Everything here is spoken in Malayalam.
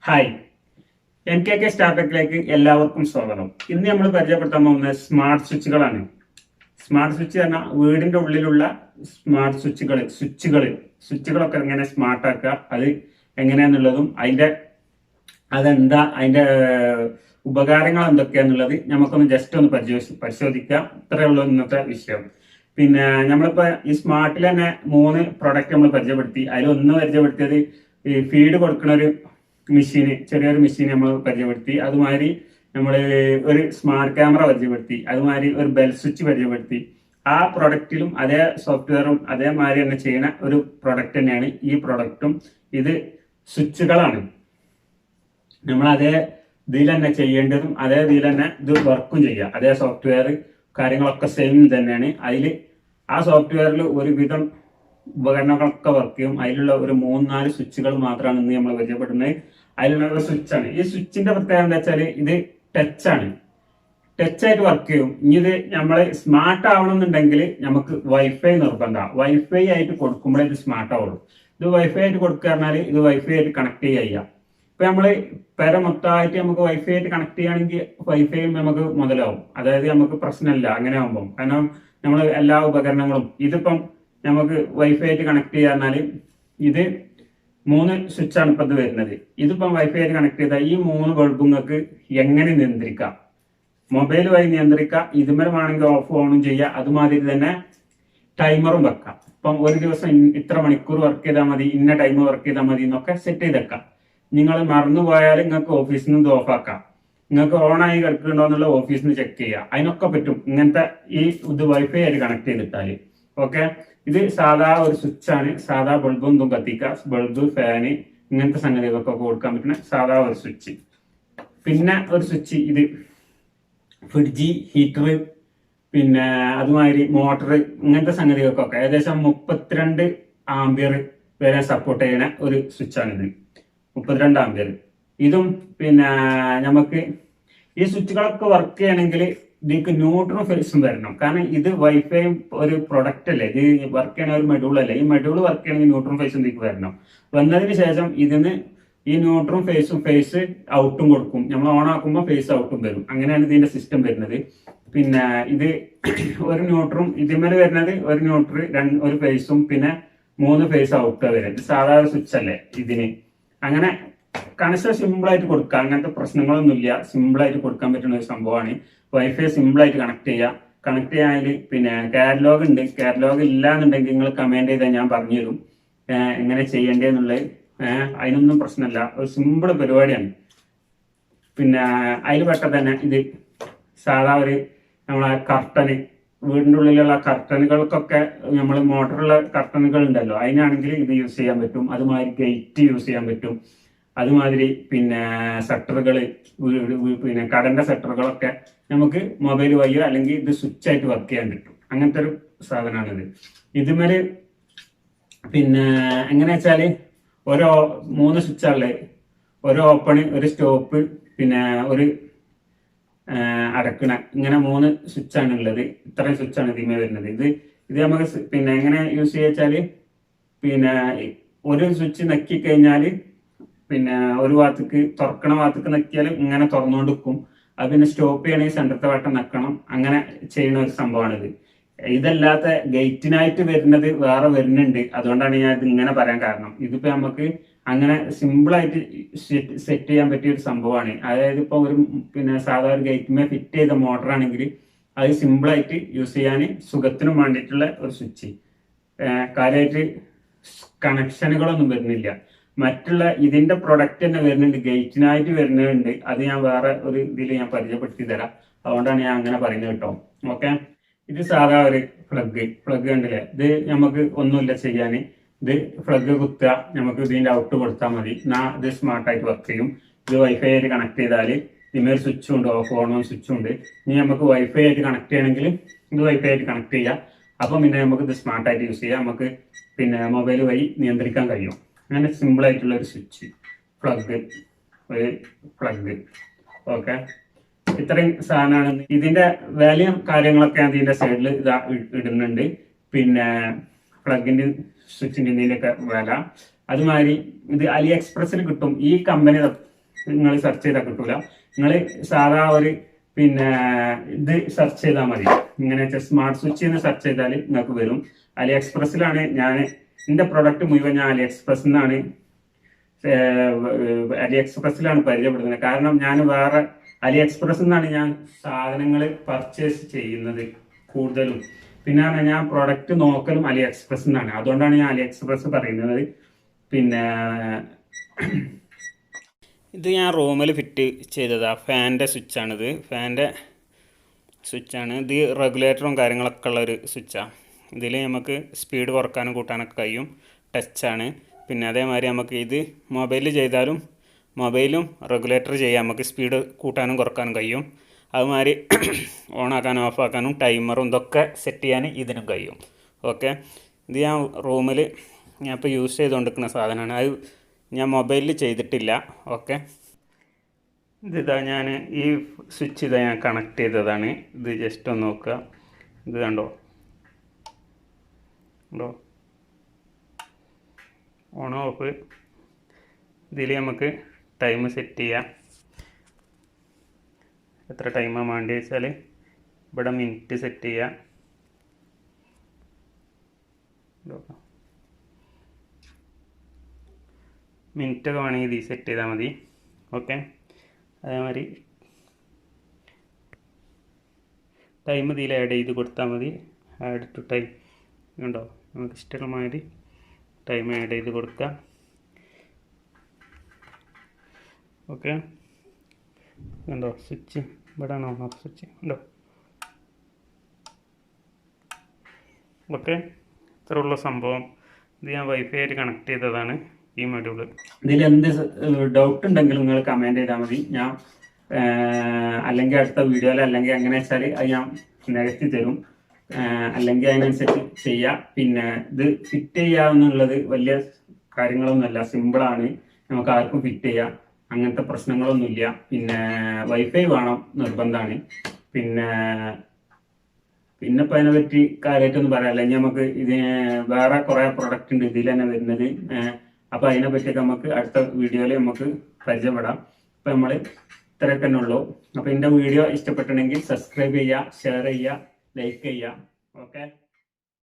ഹായ്, NKK സ്റ്റാർട്ടപ്പിലേക്ക് എല്ലാവർക്കും സ്വാഗതം. ഇന്ന് നമ്മൾ പരിചയപ്പെടുത്താൻ പോകുന്നത് സ്മാർട്ട് സ്വിച്ചുകളാണ്. സ്മാർട്ട് സ്വിച്ച് പറഞ്ഞാൽ വീടിന്റെ ഉള്ളിലുള്ള സ്മാർട്ട് സ്വിച്ചുകളൊക്കെ എങ്ങനെ സ്മാർട്ട് ആക്കുക, അത് എങ്ങനെയാന്നുള്ളതും അതിന്റെ ഉപകാരങ്ങൾ എന്തൊക്കെയാന്നുള്ളത് നമുക്കൊന്ന് ജസ്റ്റ് ഒന്ന് പരിശോധിക്കാം. ഇത്രയേ ഉള്ളൂ ഇന്നത്തെ വിഷയം. പിന്നെ നമ്മളിപ്പോ ഈ സ്മാർട്ടിൽ തന്നെ 3 പ്രൊഡക്റ്റ് നമ്മൾ പരിചയപ്പെടുത്തി. അതിലൊന്ന് പരിചയപ്പെടുത്തിയത് ഈ ഫീഡ് കൊടുക്കുന്ന ഒരു മെഷീന്, ചെറിയൊരു മെഷീൻ നമ്മൾ പരിചയപ്പെടുത്തി. അതുമാതിരി നമ്മൾ ഒരു സ്മാർട്ട് ക്യാമറ പരിചയപ്പെടുത്തി. അതുമാതിരി ഒരു ബെൽ സ്വിച്ച് പരിചയപ്പെടുത്തി. ആ പ്രൊഡക്റ്റിലും അതേ സോഫ്റ്റ്വെയറും അതേമാതിരി തന്നെ ചെയ്യുന്ന ഒരു പ്രൊഡക്റ്റ് തന്നെയാണ് ഈ പ്രൊഡക്റ്റും. ഇത് സ്വിച്ചുകളാണ്. നമ്മൾ അതേ ഇതിൽ തന്നെ ചെയ്യേണ്ടതും അതേ ഇതിൽ തന്നെ ഇത് വർക്കും ചെയ്യുക. അതേ സോഫ്റ്റ്വെയർ കാര്യങ്ങളൊക്കെ സെയിം തന്നെയാണ്. ആ സോഫ്റ്റ്വെയറിൽ ഒരുവിധം ഉപകരണങ്ങളൊക്കെ വർക്ക് ചെയ്യും. അതിലുള്ള ഒരു 3-4 സ്വിച്ചുകൾ മാത്രമാണ് ഇന്ന് നമ്മൾ പരിചയപ്പെടുന്നത്. അതിലുള്ള ഒരു സ്വിച്ചാണ്. ഈ സ്വിച്ചിന്റെ പ്രത്യേകത എന്താ വെച്ചാൽ ഇത് ടച്ചാണ്. ടച്ചായിട്ട് വർക്ക് ചെയ്യും. ഇനി ഇത് നമ്മൾ സ്മാർട്ട് ആവണമെന്നുണ്ടെങ്കിൽ നമുക്ക് വൈഫൈ നിർബന്ധമാണ്. വൈഫൈ ആയിട്ട് കൊടുക്കുമ്പോഴേ ഇത് സ്മാർട്ട് ആവുള്ളൂ. ഇത് വൈഫൈ ആയിട്ട് കൊടുക്കുക പറഞ്ഞാൽ ഇത് വൈഫൈ ആയിട്ട് കണക്ട് ചെയ്യുക. ഇപ്പൊ നമ്മള് പെര മൊത്തമായിട്ട് നമുക്ക് വൈഫൈ ആയിട്ട് കണക്ട് ചെയ്യുകയാണെങ്കിൽ വൈഫൈയും നമുക്ക് മുതലാവും. അതായത് നമുക്ക് പ്രശ്നമില്ല അങ്ങനെ ആകുമ്പോൾ. കാരണം നമ്മൾ എല്ലാ ഉപകരണങ്ങളും ഇതിപ്പം നമുക്ക് വൈഫൈ ആയിട്ട് കണക്ട് ചെയ്യാന്നാല് ഇത് 3 സ്വിച്ചാണ് ഇപ്പൊ ഇത് വരുന്നത്. ഇതിപ്പം വൈഫൈ ആയിട്ട് കണക്ട് ചെയ്താൽ ഈ 3 ബൾബുങ്ങൾക്ക് എങ്ങനെ നിയന്ത്രിക്കാം? മൊബൈൽ വഴി നിയന്ത്രിക്കാം. ഇതുമേൽ വേണമെങ്കിൽ ഓഫ് ഓണും ചെയ്യാം. അതുമാതിരി തന്നെ ടൈമറും വെക്കാം. ഇപ്പം ഒരു ദിവസം ഇത്ര മണിക്കൂർ വർക്ക് ചെയ്താൽ മതി, ഇന്ന ടൈം വർക്ക് ചെയ്താൽ മതി എന്നൊക്കെ സെറ്റ് ചെയ്തേക്കാം. നിങ്ങൾ മറന്നുപോയാൽ നിങ്ങൾക്ക് ഓഫീസിൽ നിന്ന് ഇത് ഓഫാക്കാം. നിങ്ങൾക്ക് ഓണായി കിടക്കുന്നുണ്ടോ എന്നുള്ള ഓഫീസിൽ നിന്ന് ചെക്ക് ചെയ്യുക. അതിനൊക്കെ പറ്റും ഇങ്ങനത്തെ ഇത് വൈഫൈ ആയിട്ട് കണക്ട് ചെയ്തിട്ടാല്. ഓക്കെ, ഇത് സാധാ ഒരു സ്വിച്ചാണ്. സാധാ ബൾബും ഇതും കത്തിക്കുക. ബൾബ്, ഫാന്, ഇങ്ങനത്തെ സംഗതികൾക്കൊക്കെ കൊടുക്കാൻ പറ്റുന്ന സാധാ ഒരു സ്വിച്ച്. പിന്നെ ഒരു സ്വിച്ച് ഇത് ഫ്രിഡ്ജ്, ഹീറ്റർ, പിന്നെ അതുമാതിരി മോട്ടർ, ഇങ്ങനത്തെ സംഗതികൾക്കൊക്കെ ഏകദേശം 32 ആംപിയർ വരെ സപ്പോർട്ട് ചെയ്യുന്ന ഒരു സ്വിച്ചാണിത്. 32 ആംപിയർ. ഇതും പിന്നെ നമുക്ക് ഈ സ്വിച്ചുകളൊക്കെ വർക്ക് ചെയ്യണമെങ്കിൽ ഇതിക്ക് ന്യൂട്രൽ ഫേസും വരണം. കാരണം ഇത് വൈഫൈ ഒരു പ്രൊഡക്റ്റ് അല്ലേ, ഇത് വർക്ക് ചെയ്യണ ഒരു മെഡ്യൂൾ അല്ലേ. ഈ മെഡ്യൂൾ വർക്ക് ചെയ്യണമെങ്കിൽ ന്യൂട്രൽ ഫേസും ഇതിക്ക് വരണം. വന്നതിന് ശേഷം ഇതിന് ഈ ന്യൂട്രൽ ഫേസ് ഔട്ടും കൊടുക്കും. നമ്മൾ ഓൺ ആക്കുമ്പോൾ ഫേസ് ഔട്ടും വരും. അങ്ങനെയാണ് ഇതിന്റെ സിസ്റ്റം വരുന്നത്. പിന്നെ ഇത് ഒരു ന്യൂട്രും ഇതിന്മേൽ വരുന്നത് ഒരു ന്യൂട്രൽ, ഒരു ഫേസും പിന്നെ 3 ഫേസ് ഔട്ട് വരും. ഇത് സാധാരണ സ്വിച്ച് അല്ലേ ഇതിന്. അങ്ങനെ കണക്ഷൻ സിമ്പിൾ ആയിട്ട് കൊടുക്കുക. അങ്ങനത്തെ പ്രശ്നങ്ങളൊന്നുമില്ല. സിമ്പിൾ ആയിട്ട് കൊടുക്കാൻ പറ്റുന്ന ഒരു സംഭവമാണ്. വൈഫൈ സിമ്പിൾ ആയിട്ട് കണക്ട് ചെയ്യുക. കണക്ട് ചെയ്യാൻ പിന്നെ കാറ്റലോഗ് ഉണ്ട്. കാറ്റലോഗ് ഇല്ല എന്നുണ്ടെങ്കിൽ നിങ്ങൾ കമന്റ് ചെയ്താൽ ഞാൻ പറഞ്ഞു തരും എങ്ങനെ ചെയ്യേണ്ടതെന്നുള്ളത്. അതിനൊന്നും പ്രശ്നമില്ല. ഒരു സിമ്പിൾ പരിപാടിയാണ്. പിന്നെ അതിൽ പെട്ട തന്നെ ഇത് സാധാ ഒരു നമ്മളെ കർട്ടന്, വീടിൻ്റെ ഉള്ളിലുള്ള കർട്ടനുകൾക്കൊക്കെ നമ്മൾ മോട്ടറുള്ള കർട്ടനുകൾ ഉണ്ടല്ലോ, അതിനാണെങ്കിൽ ഇത് യൂസ് ചെയ്യാൻ പറ്റും. അതുമാതിരി ഗേറ്റ് യൂസ് ചെയ്യാൻ പറ്റും. അതുമാതിരി പിന്നെ ഷട്ടറുകൾ, പിന്നെ കടന്റെ ഷട്ടറുകളൊക്കെ നമുക്ക് മൊബൈൽ വഴിയോ അല്ലെങ്കിൽ ഇത് സ്വിച്ച് ആയിട്ട് വർക്ക് ചെയ്യാൻ പറ്റും. അങ്ങനത്തെ ഒരു സാധനമാണിത്. ഇതുമേല് പിന്നെ എങ്ങനെ വെച്ചാല് 3 സ്വിച്ചാണുള്ളത്. ഒരു ഓപ്പണ്, ഒരു സ്റ്റോപ്പ്, പിന്നെ ഒരു അടക്കണ, ഇങ്ങനെ 3 സ്വിച്ചാണ് ഉള്ളത്. ഇത്രയും സ്വിച്ചാണ് ഇതിമേ വരുന്നത്. ഇത് നമുക്ക് പിന്നെ എങ്ങനെ യൂസ് ചെയ്യാച്ചാല് പിന്നെ ഒരു സ്വിച്ച് നക്കി കഴിഞ്ഞാല് പിന്നെ ഒരു ഭാഗത്തേക്ക് തുറക്കണ ഭാഗത്തേക്ക് നക്കിയാൽ ഇങ്ങനെ തുറന്നുകൊണ്ടിരിക്കും. അത് പിന്നെ സ്റ്റോപ്പ് ചെയ്യണമെങ്കിൽ സെന്ററത്തെ വട്ടം നക്കണം. അങ്ങനെ ചെയ്യുന്ന ഒരു സംഭവമാണിത്. ഇതല്ലാത്ത ഗേറ്റിനായിട്ട് വരുന്നത് വേറെ വരുന്നുണ്ട്. അതുകൊണ്ടാണ് ഞാൻ ഇത് ഇങ്ങനെ പറയാൻ കാരണം. ഇതിപ്പോ നമുക്ക് അങ്ങനെ സിമ്പിളായിട്ട് സെറ്റ് ചെയ്യാൻ പറ്റിയ ഒരു സംഭവമാണ്. അതായത് ഇപ്പൊ ഒരു പിന്നെ സാധാരണ ഗേറ്റിമേ ഫിറ്റ് ചെയ്ത മോട്ടർ ആണെങ്കിൽ അത് സിമ്പിളായിട്ട് യൂസ് ചെയ്യാൻ സുഖത്തിനും വേണ്ടിയിട്ടുള്ള ഒരു സ്വിച്ച്. കാര്യമായിട്ട് കണക്ഷനുകളൊന്നും വരുന്നില്ല. മറ്റുള്ള ഇതിന്റെ പ്രൊഡക്റ്റ് തന്നെ വരുന്നുണ്ട്, ഗേറ്റിനായിട്ട് വരുന്നുണ്ട്. അത് ഞാൻ വേറെ ഒരു ഇതിൽ ഞാൻ പരിചയപ്പെടുത്തി തരാം. അതുകൊണ്ടാണ് ഞാൻ അങ്ങനെ പറയുന്നത് കേട്ടോ. ഓക്കെ, ഇത് സാധാ ഒരു പ്ലഗ് ഉണ്ടല്ലേ. ഇത് നമുക്ക് ഒന്നുമില്ല ചെയ്യാന്. ഇത് പ്ലഗ് കുത്തുക, നമുക്ക് ഇതിന്റെ ഔട്ട് കൊടുത്താൽ മതി. ഇത് സ്മാർട്ടായിട്ട് വർക്ക് ചെയ്യും. ഇത് വൈഫൈ ആയിട്ട് കണക്ട് ചെയ്താൽ ഇതിമേൽ സ്വിച്ചും ഉണ്ട്, ഓഫ് ഓണോ സ്വിച്ചും ഉണ്ട്. ഇനി നമുക്ക് വൈഫൈ ആയിട്ട് കണക്ട് ചെയ്യണമെങ്കിൽ ഇത് വൈഫൈ ആയിട്ട് കണക്ട് ചെയ്യാം. അപ്പം പിന്നെ നമുക്ക് ഇത് സ്മാർട്ടായിട്ട് യൂസ് ചെയ്യാം. നമുക്ക് പിന്നെ മൊബൈൽ വഴി നിയന്ത്രിക്കാൻ കഴിയും. അങ്ങനെ സിമ്പിൾ ആയിട്ടുള്ള ഒരു സ്വിച്ച്, പ്ലഗ്. ഓക്കെ, ഇത്രയും സാധനമാണ്. ഇതിന്റെ വാല്യൂ കാര്യങ്ങളൊക്കെ ഇതിന്റെ സൈഡിൽ ഇതാ ഇടുന്നുണ്ട്. പിന്നെ പ്ലഗിന്റെ സ്വിച്ചിന്റെ ഇതിന്റെയൊക്കെ വില. അതുമാതിരി ഇത് അലി എക്സ്പ്രസിൽ കിട്ടും. ഈ കമ്പനി നിങ്ങൾ സെർച്ച് ചെയ്താൽ കിട്ടൂല. നിങ്ങൾ സാധാ ഒരു പിന്നെ ഇത് സെർച്ച് ചെയ്താൽ മതി. ഇങ്ങനെ സ്മാർട്ട് സ്വിച്ച് എന്ന് സെർച്ച് ചെയ്താൽ നിങ്ങൾക്ക് വരും. അലി എക്സ്പ്രസ്സിലാണ് ഞാൻ എൻ്റെ പ്രൊഡക്റ്റ് മുഴുവൻ ഞാൻ അലി എക്സ്പ്രസ്സിലാണ് പരിചയപ്പെടുന്നത്. കാരണം ഞാൻ വേറെ അലി എക്സ്പ്രസ്സിൽ നിന്നാണ് ഞാൻ സാധനങ്ങൾ പർച്ചേസ് ചെയ്യുന്നത് കൂടുതലും. പിന്നെ ഞാൻ പ്രൊഡക്റ്റ് നോക്കലും അലി എക്സ്പ്രസ്സിൽ നിന്നാണ്. അതുകൊണ്ടാണ് ഞാൻ അലി എക്സ്പ്രസ് പറയുന്നത്. പിന്നെ ഇത് ഞാൻ റൂമിൽ ഫിറ്റ് ചെയ്തതാണ്. ഫാനിൻ്റെ സ്വിച്ചാണിത്. ഫാനിൻ്റെ സ്വിച്ചാണ് ഇത്. റെഗുലേറ്ററും കാര്യങ്ങളൊക്കെ ഉള്ള ഒരു സ്വിച്ചാണ്. ഇതിൽ നമുക്ക് സ്പീഡ് കുറക്കാനും കൂട്ടാനൊക്കെ കഴിയും. ടച്ചാണ്. പിന്നെ അതേമാതിരി നമുക്ക് ഇത് മൊബൈലിൽ ചെയ്താലും മൊബൈലും റെഗുലേറ്റർ ചെയ്യാം. നമുക്ക് സ്പീഡ് കൂട്ടാനും കുറക്കാനും കഴിയും. അതുമാതിരി ഓണാക്കാനും ഓഫാക്കാനും ടൈമറും ഇതൊക്കെ സെറ്റ് ചെയ്യാൻ ഇതിനും കഴിയും. ഓക്കെ, ഇത് ഞാൻ റൂമിൽ ഞാൻ ഇപ്പോൾ യൂസ് ചെയ്തുകൊണ്ടിരിക്കുന്ന സാധനമാണ്. അത് ഞാൻ മൊബൈലിൽ ചെയ്തിട്ടില്ല. ഓക്കെ, ഇതാ ഞാൻ ഈ സ്വിച്ച് ഇതാ ഞാൻ കണക്ട് ചെയ്തതാണ്. ഇത് ജസ്റ്റ് ഒന്ന് നോക്കുക. ഇത് കണ്ടോ ഓൺ ഓഫ്. ഇതിൽ നമുക്ക് ടൈം സെറ്റ് ചെയ്യാം. എത്ര ടൈമാണ് വേണ്ടി വെച്ചാൽ ഇവിടെ മിനിറ്റ് സെറ്റ് ചെയ്യാം. മിനിറ്റൊക്കെ വേണമെങ്കിൽ ഇത് സെറ്റ് ചെയ്താൽ മതി. ഓക്കെ, അതേമാതിരി ടൈം ഇതിൽ ആഡ് ചെയ്ത് കൊടുത്താൽ മതി. ആഡ് ടു ടൈം ഉണ്ടോ, നമുക്ക് ഇഷ്ടമുള്ള മാതിരി ടൈം ആഡ് ചെയ്ത് കൊടുക്കാം. ഓക്കെ, ഉണ്ടോ സ്വിച്ച് ഇവിടെ ആണോ ഓഫ് സ്വിച്ച് ഉണ്ടോ. ഓക്കെ, ഇത്രയുള്ള സംഭവം. ഇത് ഞാൻ വൈഫൈ ആയിട്ട് കണക്ട് ചെയ്തതാണ് ഈ മൊഡ്യൂൾ. ഇതിൽ എന്ത് ഡൗട്ട് ഉണ്ടെങ്കിലും നിങ്ങൾ കമൻറ്റ് ചെയ്താൽ മതി. ഞാൻ അല്ലെങ്കിൽ അടുത്ത വീഡിയോയിൽ അല്ലെങ്കിൽ എങ്ങനെ വെച്ചാൽ അത് ഞാൻ നികത്തി തരും. അല്ലെങ്കിൽ അതിനനുസരിച്ച് ചെയ്യാം. പിന്നെ ഇത് ഫിറ്റ് ചെയ്യാന്നുള്ളത് വലിയ കാര്യങ്ങളൊന്നുമല്ല, സിമ്പിളാണ്. നമുക്ക് ആർക്കും ഫിറ്റ് ചെയ്യാം. അങ്ങനത്തെ പ്രശ്നങ്ങളൊന്നുമില്ല. പിന്നെ വൈഫൈ വേണം നിർബന്ധമാണ്. പിന്നെ ഇപ്പം അതിനെ പറ്റി കാര്യമായിട്ടൊന്നും പറയാനില്ല. ഇനി നമുക്ക് ഇതിന് വേറെ കുറേ പ്രൊഡക്റ്റ് ഉണ്ട് ഇതിൽ തന്നെ വരുന്നത്. അപ്പോൾ അതിനെ പറ്റിയൊക്കെ നമുക്ക് അടുത്ത വീഡിയോയിൽ നമുക്ക് പരിചയപ്പെടാം. അപ്പം നമ്മൾ ഇത്രയൊക്കെ തന്നെ ഉള്ളൂ. അപ്പോൾ എൻ്റെ വീഡിയോ ഇഷ്ടപ്പെട്ടിട്ടുണ്ടെങ്കിൽ സബ്സ്ക്രൈബ് ചെയ്യുക, ഷെയർ ചെയ്യുക, ലൈക്ക് ചെയ്യുക. ഓക്കെ.